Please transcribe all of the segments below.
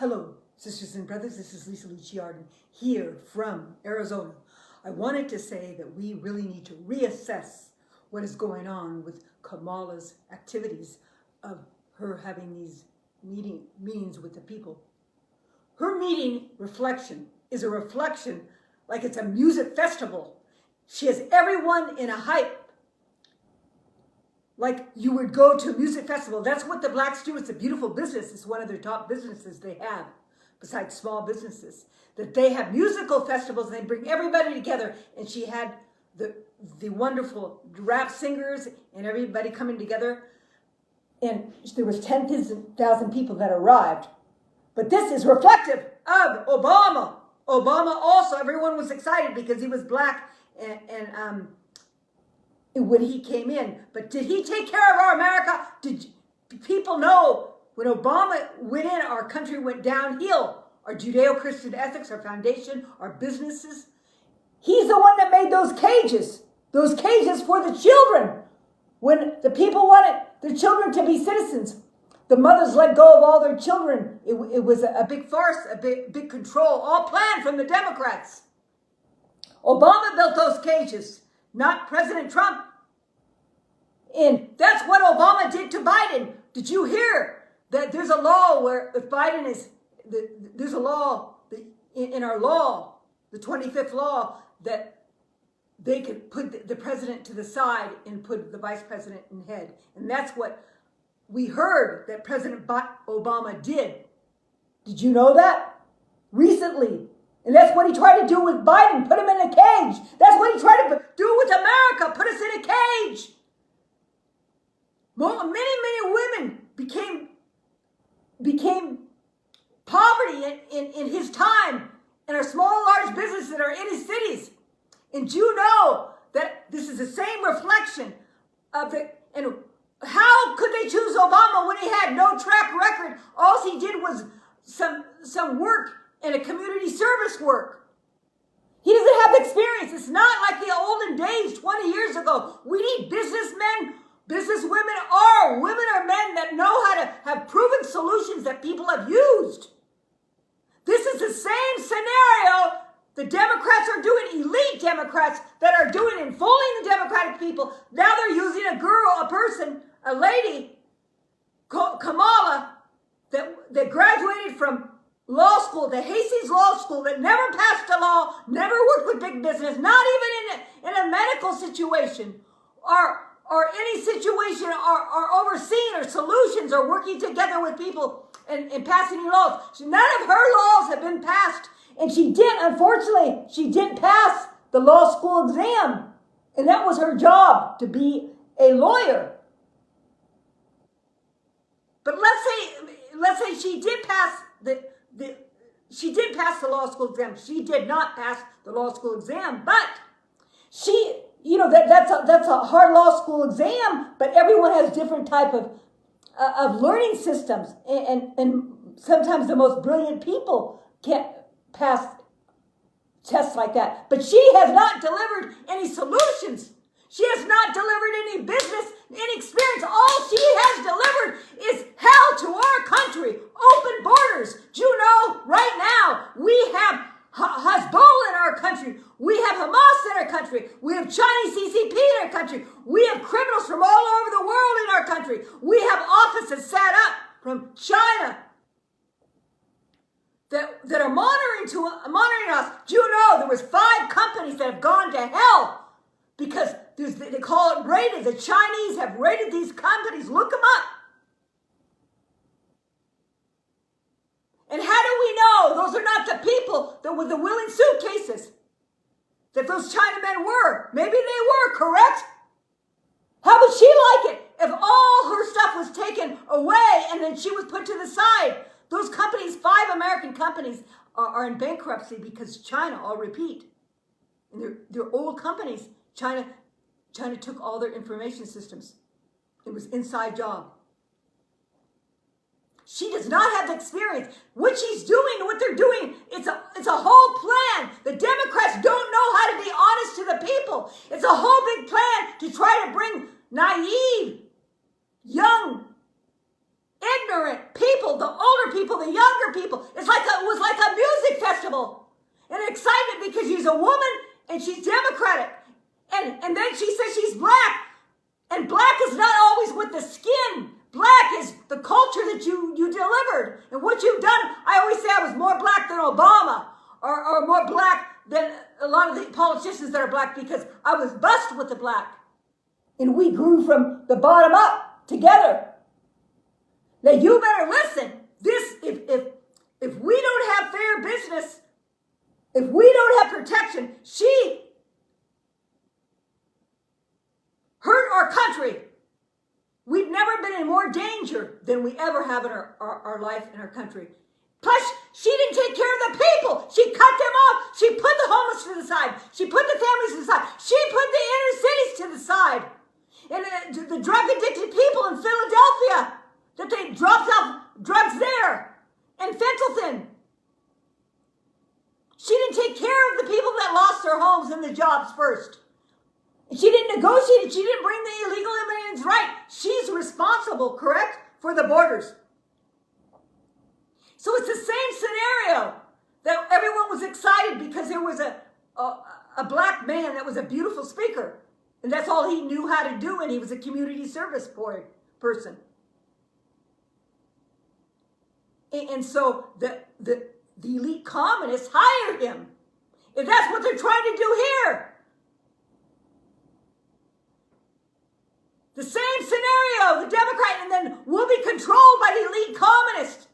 Hello, sisters and brothers. This is Lisa Luciardi here from Arizona. I wanted to say that we really need to reassess what is going on with Kamala's activities of her having these meetings with the people. Her meeting reflection is a reflection like it's a music festival. She has everyone in a hype, like you would go to a music festival. That's what the blacks do. It's a beautiful business. It's one of their top businesses they have, besides small businesses, that they have musical festivals and they bring everybody together. And she had the wonderful rap singers and everybody coming together. And there was 10,000 people that arrived. But this is reflective of Obama. Obama also, everyone was excited because he was black and when he came in. But did he take care of our America? Did people know when Obama went in, our country went downhill? Our Judeo-Christian ethics, our foundation, our businesses. He's the one that made those cages for the children. When the people wanted their children to be citizens, the mothers let go of all their children. It was a big farce, a big control, all planned from the Democrats. Obama built those cages, not President Trump. And that's what Obama did to Biden. Did you hear that there's a law where if Biden is, there's a law in our law, the 25th law, that they could put the president to the side and put the vice president in head. And that's what we heard that President Obama did. Did you know that? Recently. And that's what he tried to do with Biden, put him in a cage. That's what he tried to do with America, put us in a cage. Many women became poverty in his time, and our small, large businesses that are in his cities. And you know that this is the same reflection of the, and how could they choose Obama when he had no track record? All he did was some work and a community service work. He doesn't have experience. It's not like the olden days 20 years ago. We need businessmen, businesswomen, or women or men that know how to have proven solutions that people have used. This is the same scenario the Democrats are doing, elite Democrats that are doing and fooling the Democratic people. Now they're using a lady, Kamala, that graduated from law school, the Hasties Law School, that never passed a law, never worked with big business, not even in a medical situation or any situation or overseeing or solutions or working together with people and passing laws. None of her laws have been passed. And unfortunately, she didn't pass the law school exam. And that was her job, to be a lawyer. But let's say she did pass she did pass the law school exam. She did not pass the law school exam, but that's a hard law school exam, but everyone has different type of learning systems. And sometimes the most brilliant people can't pass tests like that. But she has not delivered any solutions. She has not delivered any business, any experience. All she has delivered is hell to our country. Open borders. Do you know, right now, we have Hezbollah in our country. We have Hamas in our country. We have Chinese CCP in our country. We have criminals from all over the world in our country. We have offices set up from China that are monitoring us. Do you know there was 5 companies that have gone to hell because they call it raided. The Chinese have raided these companies. Look them up. And how do we know those are not the people that with the willing suitcases that those Chinamen were? Maybe they were, correct? How would she like it if all her stuff was taken away and then she was put to the side? Those companies, 5 American companies, are in bankruptcy because China, I'll repeat, and they're old companies. China took all their information systems. It was inside job. She does not have the experience. What she's doing, what they're doing, it's a whole plan. The Democrats don't know how to be honest to the people. It's a whole big plan to try to bring naive, young, ignorant ignorant people, the older people, the younger people. It was like a music festival. And excitement because she's a woman and she's Democratic. And then she says she's black. And black is not always with the skin. Black is the culture that you delivered. And what you've done, I always say I was more black than Obama. Or more black than a lot of the politicians that are black, because I was blessed with the black. And we grew from the bottom up together. Now you better listen. If we don't have fair business, if we don't have protection, she hurt our country. We've never been in more danger than we ever have in our life in our country. Plus, she didn't take care of the people. She cut them off. She put the homeless to the side. She put the families to the side. She put the inner cities to the side. And the drug-addicted people in Philadelphia, that they dropped off drugs there. And fentanyl. She didn't take care of the people that lost their homes and the jobs first. She didn't negotiate it. She didn't bring the illegal immigrants right. She's responsible, correct, for the borders. So it's the same scenario that everyone was excited because there was a black man that was a beautiful speaker. And that's all he knew how to do, and he was a community service person. And so the elite communists hired him. And that's what they're trying to do here. The same scenario, the Democrat, and then we'll be controlled by the elite communists.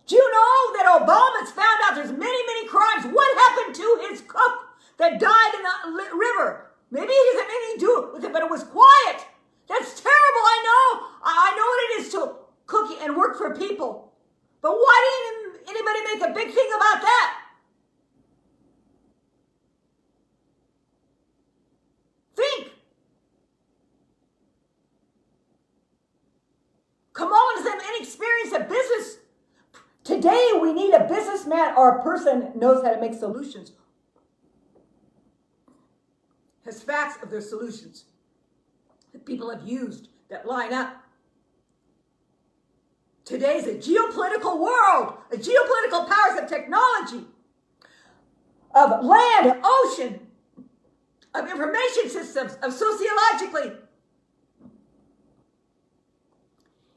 Do you know that Obama's found out there's many, many crimes? What happened to his cook that died in the river? Maybe he doesn't have anything to do with it, but it was quiet. That's terrible, I know. I know what it is to cook and work for people. But why didn't anybody make a big thing about that? Think. Kamala doesn't have any experience in business. Today, we need a businessman or a person that knows how to make solutions. Has facts of their solutions that people have used that line up. Today's a geopolitical world, a geopolitical powers of technology, of land, ocean, of information systems, of sociologically,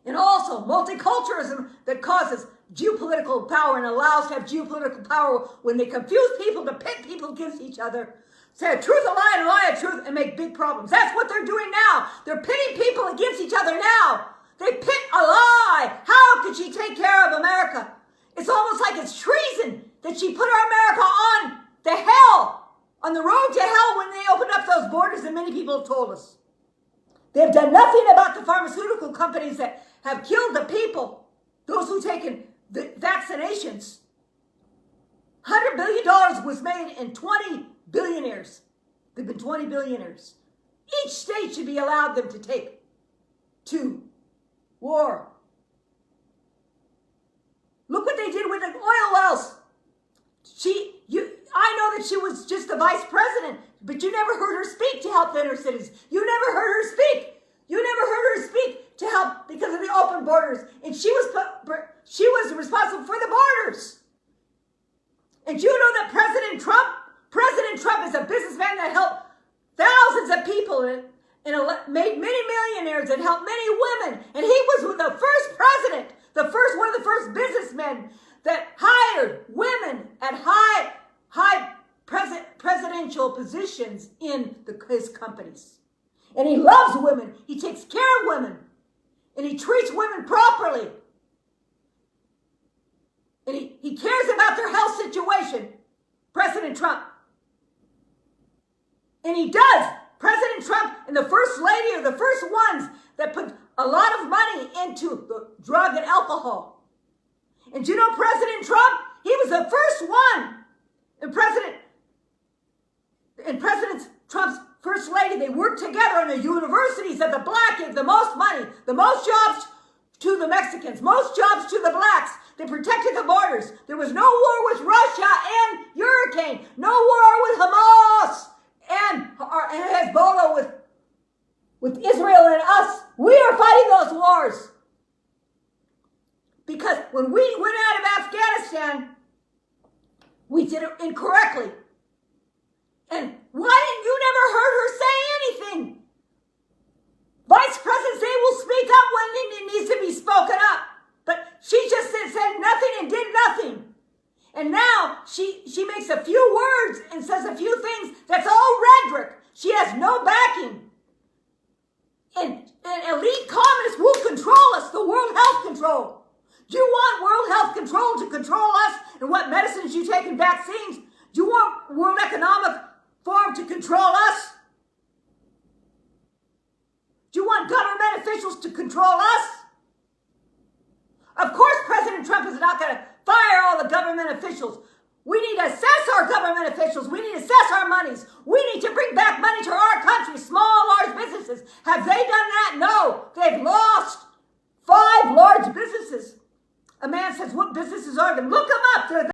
and also multiculturalism that causes geopolitical power and allows to have geopolitical power when they confuse people to pit people against each other. Say a truth, a lie, and a lie, a truth, and make big problems. That's what they're doing now. They're pitting people against each other now. They pit a lie. How could she take care of America? It's almost like it's treason that she put our America on the hell, on the road to hell when they opened up those borders, and many people have told us. They've done nothing about the pharmaceutical companies that have killed the people, those who've taken the vaccinations. $100 billion was made in 20 billionaires. There have been 20 billionaires. Each state should be allowed them to take to war. Look what they did with the oil wells. I know that she was just the vice president, but you never heard her speak to help the inner cities. You never heard her speak. You never heard her speak to help because of the open borders. And she was responsible for the borders. And you know that President Trump is a businessman that helped thousands of people and made many millionaires and helped many women. And he was the first president, one of the first businessmen that hired women at high presidential positions in his companies. And he loves women. He takes care of women. And he treats women properly. And he cares about their health situation, President Trump. And he does. President Trump and the First Lady are the first ones that put a lot of money into the drug and alcohol. And you know President Trump? He was the first one. And President Trump's First Lady, they worked together in the universities that the black gave the most money, the most jobs to the Mexicans, most jobs to the blacks. They protected the borders. There was no war with Russia and Hurricane, no war with Hamas and Hezbollah with Israel and us. We are fighting those wars. Because when we went out of Afghanistan, we did it incorrectly. And why didn't you never heard her say anything? Vice presidents, they will speak up when it needs to be spoken up. But she just said nothing and did nothing. And now she makes a few words and says a few things. That's all rhetoric. She has no backing. And elite communists will control us, the World Health Control. Do you want World Health Control to control us and what medicines you take and vaccines? Do you want World Economic Forum to control us? Do you want government officials to control us? Of course, President Trump is not going to fire all the government officials. We need to assess our government officials. We need to assess our monies. We need to bring back money to our country, small, large businesses. Have they done that? No. They've lost 5 large businesses. A man says, what businesses are they? Look them up. They're